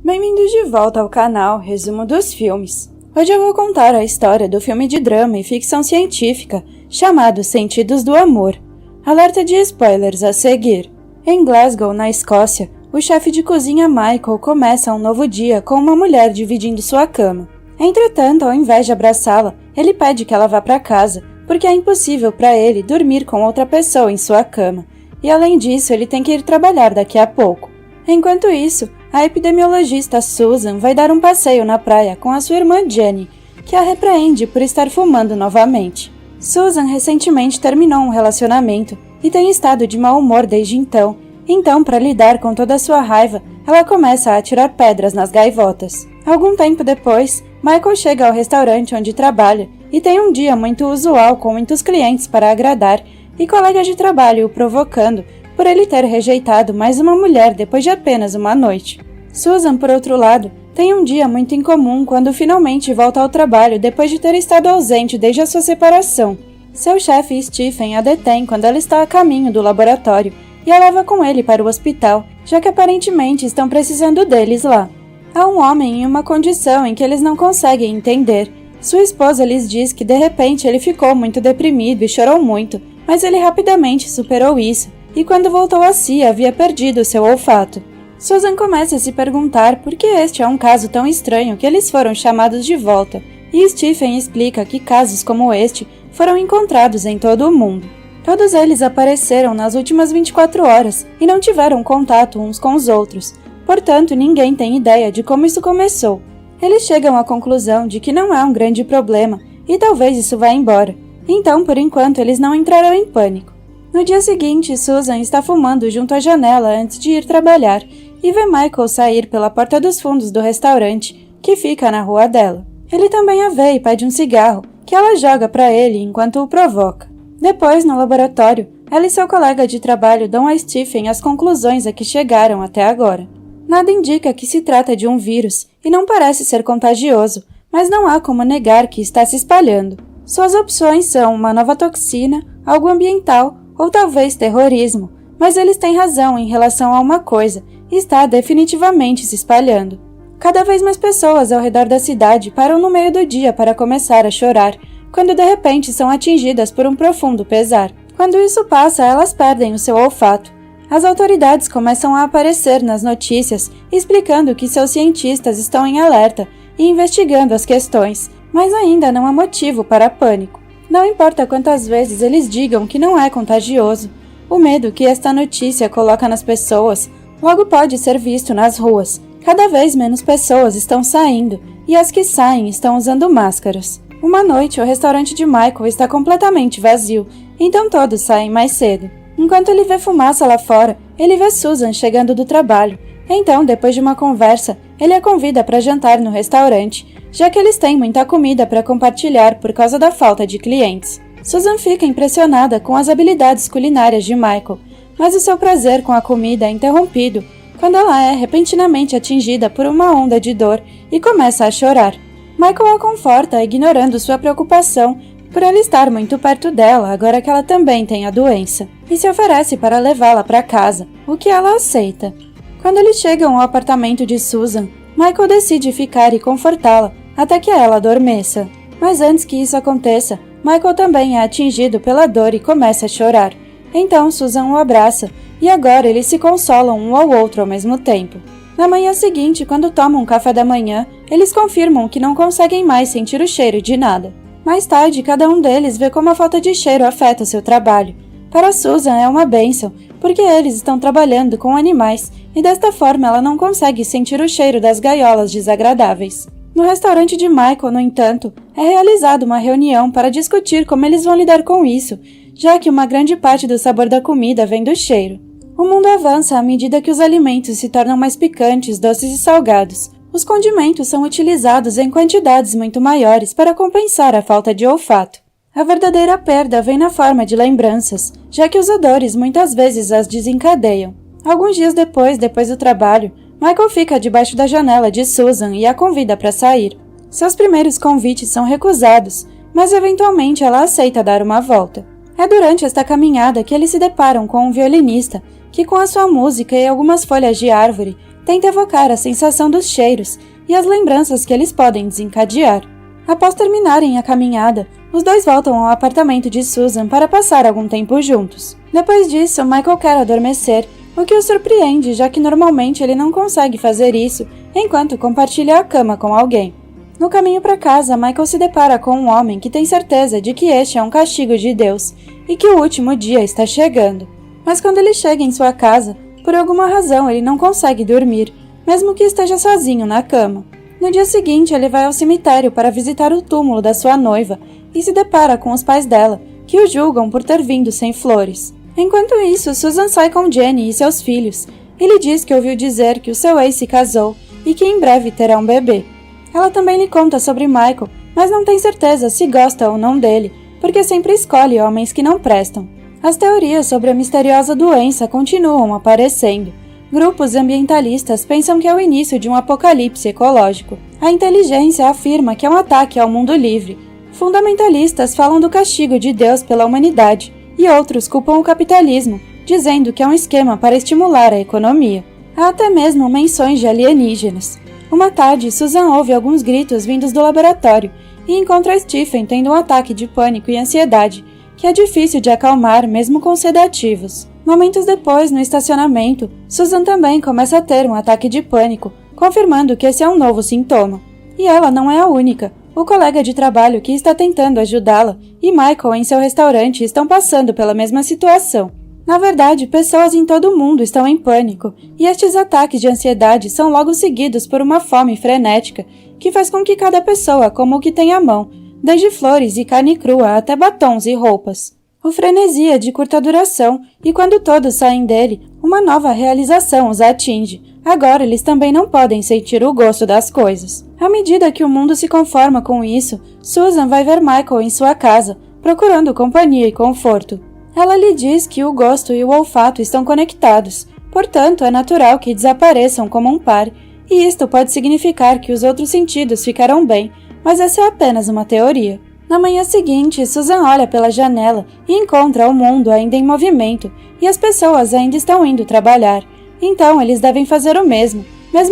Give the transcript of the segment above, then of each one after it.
Bem-vindos de volta ao canal Resumo dos Filmes. Hoje eu vou contar a história do filme de drama e ficção científica chamado Sentidos do Amor. Alerta de spoilers a seguir. Em Glasgow, na Escócia, o chefe de cozinha Michael começa um novo dia com uma mulher dividindo sua cama. Entretanto, ao invés de abraçá-la, ele pede que ela vá para casa, porque é impossível para ele dormir com outra pessoa em sua cama, e além disso ele tem que ir trabalhar daqui a pouco. Enquanto isso, a epidemiologista Susan vai dar um passeio na praia com a sua irmã Jenny, que a repreende por estar fumando novamente. Susan recentemente terminou um relacionamento e tem estado de mau humor desde então, para lidar com toda a sua raiva, ela começa a atirar pedras nas gaivotas. Algum tempo depois, Michael chega ao restaurante onde trabalha e tem um dia muito usual com muitos clientes para agradar e colegas de trabalho o provocando por ele ter rejeitado mais uma mulher depois de apenas uma noite. Susan, por outro lado, tem um dia muito incomum quando finalmente volta ao trabalho depois de ter estado ausente desde a sua separação. Seu chefe Stephen a detém quando ela está a caminho do laboratório e a leva com ele para o hospital, já que aparentemente estão precisando deles lá. Há um homem em uma condição em que eles não conseguem entender. Sua esposa lhes diz que de repente ele ficou muito deprimido e chorou muito, mas ele rapidamente superou isso e quando voltou a si havia perdido seu olfato. Susan começa a se perguntar por que este é um caso tão estranho que eles foram chamados de volta, e Stephen explica que casos como este foram encontrados em todo o mundo. Todos eles apareceram nas últimas 24 horas e não tiveram contato uns com os outros, portanto ninguém tem ideia de como isso começou. Eles chegam à conclusão de que não é um grande problema e talvez isso vá embora, então por enquanto eles não entrarão em pânico. No dia seguinte, Susan está fumando junto à janela antes de ir trabalhar e vê Michael sair pela porta dos fundos do restaurante, que fica na rua dela. Ele também a vê e pede um cigarro, que ela joga para ele enquanto o provoca. Depois, no laboratório, ela e seu colega de trabalho dão a Stephen as conclusões a que chegaram até agora. Nada indica que se trata de um vírus e não parece ser contagioso, mas não há como negar que está se espalhando. Suas opções são uma nova toxina, algo ambiental ou talvez terrorismo, mas eles têm razão em relação a uma coisa, está definitivamente se espalhando. Cada vez mais pessoas ao redor da cidade param no meio do dia para começar a chorar, quando de repente são atingidas por um profundo pesar. Quando isso passa, elas perdem o seu olfato. As autoridades começam a aparecer nas notícias, explicando que seus cientistas estão em alerta e investigando as questões, mas ainda não há motivo para pânico. Não importa quantas vezes eles digam que não é contagioso, o medo que esta notícia coloca nas pessoas logo pode ser visto nas ruas. Cada vez menos pessoas estão saindo e as que saem estão usando máscaras. Uma noite, o restaurante de Michael está completamente vazio, então todos saem mais cedo. Enquanto ele vê fumaça lá fora, ele vê Susan chegando do trabalho. Então, depois de uma conversa, ele a convida para jantar no restaurante, já que eles têm muita comida para compartilhar por causa da falta de clientes. Susan fica impressionada com as habilidades culinárias de Michael, mas o seu prazer com a comida é interrompido quando ela é repentinamente atingida por uma onda de dor e começa a chorar. Michael a conforta, ignorando sua preocupação por ele estar muito perto dela agora que ela também tem a doença, e se oferece para levá-la para casa, o que ela aceita. Quando eles chegam ao apartamento de Susan, Michael decide ficar e confortá-la até que ela adormeça. Mas antes que isso aconteça, Michael também é atingido pela dor e começa a chorar. Então Susan o abraça e agora eles se consolam um ao outro ao mesmo tempo. Na manhã seguinte, quando tomam um café da manhã, eles confirmam que não conseguem mais sentir o cheiro de nada. Mais tarde, cada um deles vê como a falta de cheiro afeta seu trabalho. Para Susan é uma bênção, porque eles estão trabalhando com animais e desta forma ela não consegue sentir o cheiro das gaiolas desagradáveis. No restaurante de Michael, no entanto, é realizada uma reunião para discutir como eles vão lidar com isso, já que uma grande parte do sabor da comida vem do cheiro. O mundo avança à medida que os alimentos se tornam mais picantes, doces e salgados. Os condimentos são utilizados em quantidades muito maiores para compensar a falta de olfato. A verdadeira perda vem na forma de lembranças, já que os odores muitas vezes as desencadeiam. Alguns dias depois do trabalho, Michael fica debaixo da janela de Susan e a convida para sair. Seus primeiros convites são recusados, mas eventualmente ela aceita dar uma volta. É durante esta caminhada que eles se deparam com um violinista, que com a sua música e algumas folhas de árvore, tenta evocar a sensação dos cheiros e as lembranças que eles podem desencadear. Após terminarem a caminhada, os dois voltam ao apartamento de Susan para passar algum tempo juntos. Depois disso, Michael quer adormecer, o que o surpreende, já que normalmente ele não consegue fazer isso enquanto compartilha a cama com alguém. No caminho para casa, Michael se depara com um homem que tem certeza de que este é um castigo de Deus e que o último dia está chegando. Mas quando ele chega em sua casa, por alguma razão ele não consegue dormir, mesmo que esteja sozinho na cama. No dia seguinte, ele vai ao cemitério para visitar o túmulo da sua noiva e se depara com os pais dela, que o julgam por ter vindo sem flores. Enquanto isso, Susan sai com Jenny e seus filhos. Ele diz que ouviu dizer que o seu ex se casou e que em breve terá um bebê. Ela também lhe conta sobre Michael, mas não tem certeza se gosta ou não dele, porque sempre escolhe homens que não prestam. As teorias sobre a misteriosa doença continuam aparecendo. Grupos ambientalistas pensam que é o início de um apocalipse ecológico. A inteligência afirma que é um ataque ao mundo livre. Fundamentalistas falam do castigo de Deus pela humanidade, e outros culpam o capitalismo, dizendo que é um esquema para estimular a economia. Há até mesmo menções de alienígenas. Uma tarde, Susan ouve alguns gritos vindos do laboratório e encontra Stephen tendo um ataque de pânico e ansiedade, que é difícil de acalmar mesmo com sedativos. Momentos depois, no estacionamento, Susan também começa a ter um ataque de pânico, confirmando que esse é um novo sintoma. E ela não é a única. O colega de trabalho que está tentando ajudá-la e Michael em seu restaurante estão passando pela mesma situação. Na verdade, pessoas em todo o mundo estão em pânico, e estes ataques de ansiedade são logo seguidos por uma fome frenética, que faz com que cada pessoa coma o que tem à mão, desde flores e carne crua até batons e roupas. O frenesi é de curta duração, e quando todos saem dele, uma nova realização os atinge. Agora eles também não podem sentir o gosto das coisas. À medida que o mundo se conforma com isso, Susan vai ver Michael em sua casa, procurando companhia e conforto. Ela lhe diz que o gosto e o olfato estão conectados, portanto é natural que desapareçam como um par, e isto pode significar que os outros sentidos ficarão bem, mas essa é apenas uma teoria. Na manhã seguinte, Susan olha pela janela e encontra o mundo ainda em movimento, e as pessoas ainda estão indo trabalhar. Então eles devem fazer o mesmo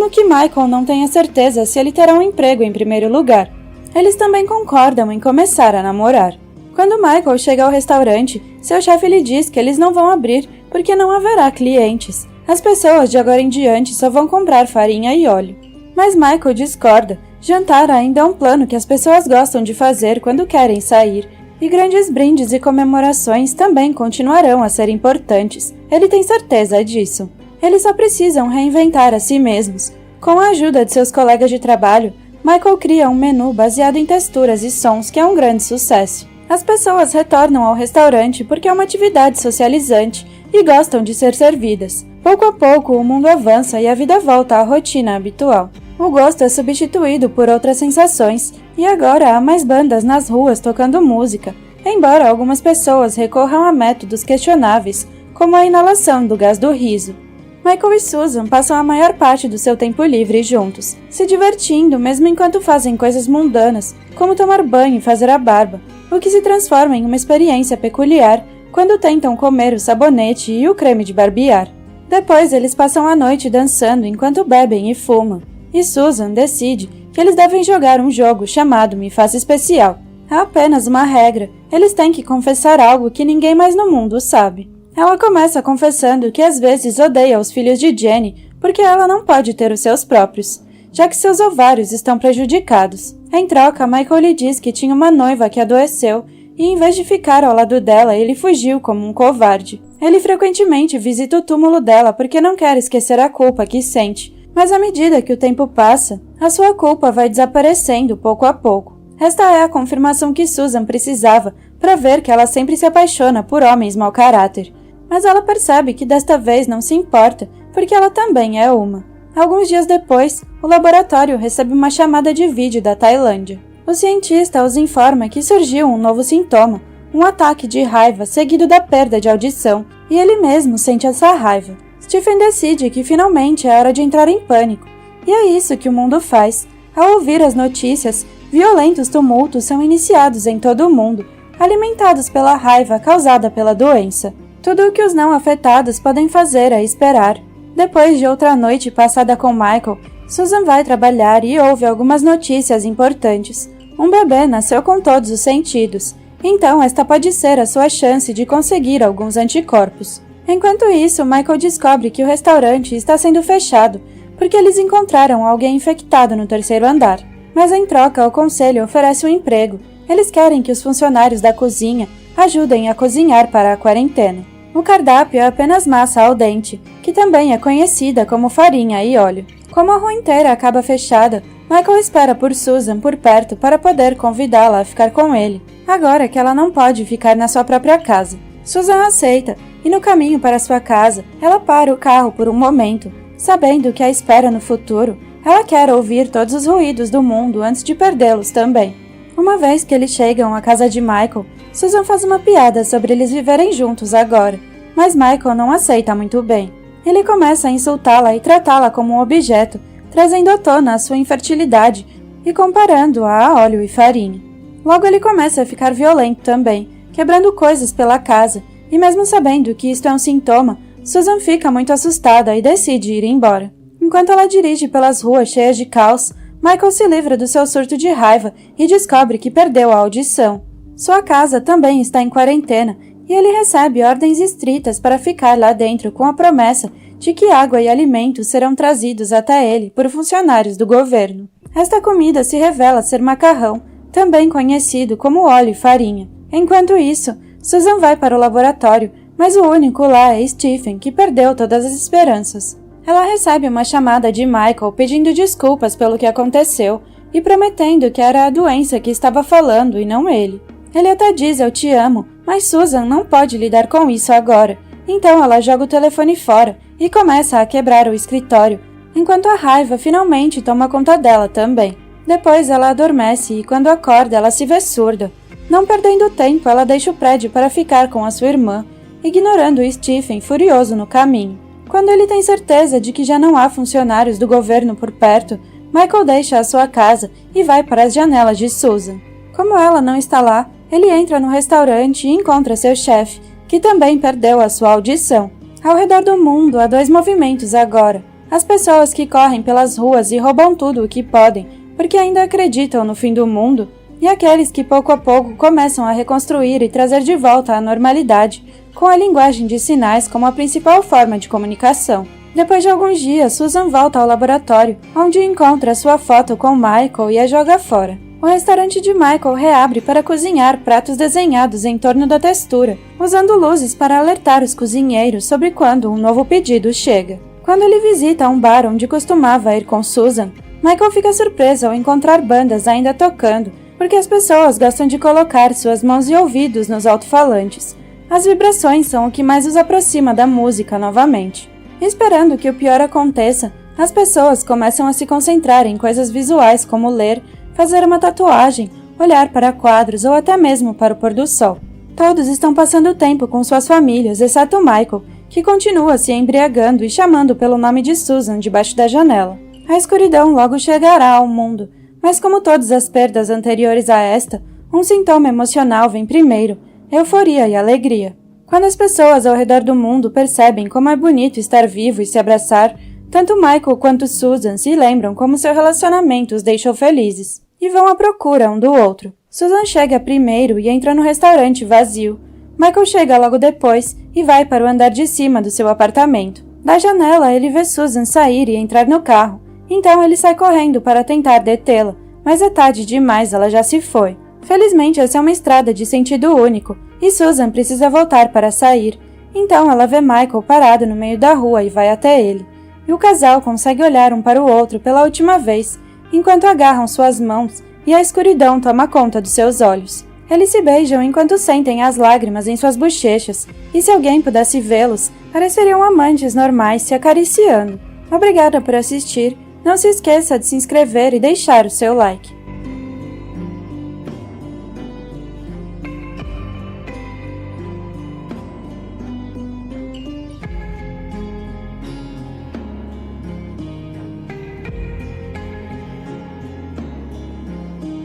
que Michael não tenha certeza se ele terá um emprego em primeiro lugar. Eles também concordam em começar a namorar. Quando Michael chega ao restaurante, seu chefe lhe diz que eles não vão abrir porque não haverá clientes. As pessoas de agora em diante só vão comprar farinha e óleo. Mas Michael discorda. Jantar ainda é um plano que as pessoas gostam de fazer quando querem sair. E grandes brindes e comemorações também continuarão a ser importantes. Ele tem certeza disso. Eles só precisam reinventar a si mesmos. Com a ajuda de seus colegas de trabalho, Michael cria um menu baseado em texturas e sons que é um grande sucesso. As pessoas retornam ao restaurante porque é uma atividade socializante e gostam de ser servidas. Pouco a pouco, o mundo avança e a vida volta à rotina habitual. O gosto é substituído por outras sensações, e agora há mais bandas nas ruas tocando música, embora algumas pessoas recorram a métodos questionáveis, como a inalação do gás do riso. Michael e Susan passam a maior parte do seu tempo livre juntos, se divertindo mesmo enquanto fazem coisas mundanas, como tomar banho e fazer a barba, o que se transforma em uma experiência peculiar quando tentam comer o sabonete e o creme de barbear. Depois eles passam a noite dançando enquanto bebem e fumam, e Susan decide que eles devem jogar um jogo chamado Me Faça Especial. Há apenas uma regra, eles têm que confessar algo que ninguém mais no mundo sabe. Ela começa confessando que às vezes odeia os filhos de Jenny porque ela não pode ter os seus próprios, já que seus ovários estão prejudicados. Em troca, Michael lhe diz que tinha uma noiva que adoeceu e em vez de ficar ao lado dela, ele fugiu como um covarde. Ele frequentemente visita o túmulo dela porque não quer esquecer a culpa que sente, mas à medida que o tempo passa, a sua culpa vai desaparecendo pouco a pouco. Esta é a confirmação que Susan precisava para ver que ela sempre se apaixona por homens mau caráter. Mas ela percebe que desta vez não se importa, porque ela também é uma. Alguns dias depois, o laboratório recebe uma chamada de vídeo da Tailândia. O cientista os informa que surgiu um novo sintoma, um ataque de raiva seguido da perda de audição, e ele mesmo sente essa raiva. Stephen decide que finalmente é hora de entrar em pânico, e é isso que o mundo faz. Ao ouvir as notícias, violentos tumultos são iniciados em todo o mundo, alimentados pela raiva causada pela doença. Tudo o que os não afetados podem fazer é esperar. Depois de outra noite passada com Michael, Susan vai trabalhar e ouve algumas notícias importantes. Um bebê nasceu com todos os sentidos, então esta pode ser a sua chance de conseguir alguns anticorpos. Enquanto isso, Michael descobre que o restaurante está sendo fechado, porque eles encontraram alguém infectado no terceiro andar. Mas em troca, o conselho oferece um emprego. Eles querem que os funcionários da cozinha ajudem a cozinhar para a quarentena. O cardápio é apenas massa al dente, que também é conhecida como farinha e óleo. Como a rua inteira acaba fechada, Michael espera por Susan por perto para poder convidá-la a ficar com ele, agora que ela não pode ficar na sua própria casa. Susan aceita, e no caminho para sua casa, ela para o carro por um momento, sabendo que a espera no futuro. Ela quer ouvir todos os ruídos do mundo antes de perdê-los também. Uma vez que eles chegam à casa de Michael, Susan faz uma piada sobre eles viverem juntos agora, mas Michael não aceita muito bem. Ele começa a insultá-la e tratá-la como um objeto, trazendo à tona a sua infertilidade e comparando-a a óleo e farinha. Logo ele começa a ficar violento também, quebrando coisas pela casa, e mesmo sabendo que isto é um sintoma, Susan fica muito assustada e decide ir embora. Enquanto ela dirige pelas ruas cheias de caos, Michael se livra do seu surto de raiva e descobre que perdeu a audição. Sua casa também está em quarentena e ele recebe ordens estritas para ficar lá dentro com a promessa de que água e alimentos serão trazidos até ele por funcionários do governo. Esta comida se revela ser macarrão, também conhecido como óleo e farinha. Enquanto isso, Susan vai para o laboratório, mas o único lá é Stephen, que perdeu todas as esperanças. Ela recebe uma chamada de Michael pedindo desculpas pelo que aconteceu e prometendo que era a doença que estava falando e não ele. Ele até diz "eu te amo", mas Susan não pode lidar com isso agora, então ela joga o telefone fora e começa a quebrar o escritório, enquanto a raiva finalmente toma conta dela também. Depois ela adormece e quando acorda ela se vê surda. Não perdendo tempo, ela deixa o prédio para ficar com a sua irmã, ignorando Stephen furioso no caminho. Quando ele tem certeza de que já não há funcionários do governo por perto, Michael deixa a sua casa e vai para as janelas de Susan. Como ela não está lá, ele entra no restaurante e encontra seu chefe, que também perdeu a sua audição. Ao redor do mundo há dois movimentos agora. As pessoas que correm pelas ruas e roubam tudo o que podem, porque ainda acreditam no fim do mundo, e aqueles que pouco a pouco começam a reconstruir e trazer de volta a normalidade, com a linguagem de sinais como a principal forma de comunicação. Depois de alguns dias, Susan volta ao laboratório, onde encontra sua foto com Michael e a joga fora. O restaurante de Michael reabre para cozinhar pratos desenhados em torno da textura, usando luzes para alertar os cozinheiros sobre quando um novo pedido chega. Quando ele visita um bar onde costumava ir com Susan, Michael fica surpreso ao encontrar bandas ainda tocando, porque as pessoas gostam de colocar suas mãos e ouvidos nos alto-falantes. As vibrações são o que mais os aproxima da música novamente. Esperando que o pior aconteça, as pessoas começam a se concentrar em coisas visuais como ler, fazer uma tatuagem, olhar para quadros ou até mesmo para o pôr do sol. Todos estão passando tempo com suas famílias, exceto Michael, que continua se embriagando e chamando pelo nome de Susan debaixo da janela. A escuridão logo chegará ao mundo, mas como todas as perdas anteriores a esta, um sintoma emocional vem primeiro: euforia e alegria. Quando as pessoas ao redor do mundo percebem como é bonito estar vivo e se abraçar, tanto Michael quanto Susan se lembram como seu relacionamento os deixou felizes, e vão à procura um do outro. Susan chega primeiro e entra no restaurante vazio. Michael chega logo depois e vai para o andar de cima do seu apartamento. Da janela, ele vê Susan sair e entrar no carro, então ele sai correndo para tentar detê-la, mas é tarde demais, ela já se foi. Felizmente, essa é uma estrada de sentido único, e Susan precisa voltar para sair. Então ela vê Michael parado no meio da rua e vai até ele. E o casal consegue olhar um para o outro pela última vez, enquanto agarram suas mãos e a escuridão toma conta dos seus olhos. Eles se beijam enquanto sentem as lágrimas em suas bochechas, e se alguém pudesse vê-los, pareceriam amantes normais se acariciando. Obrigada por assistir, não se esqueça de se inscrever e deixar o seu like.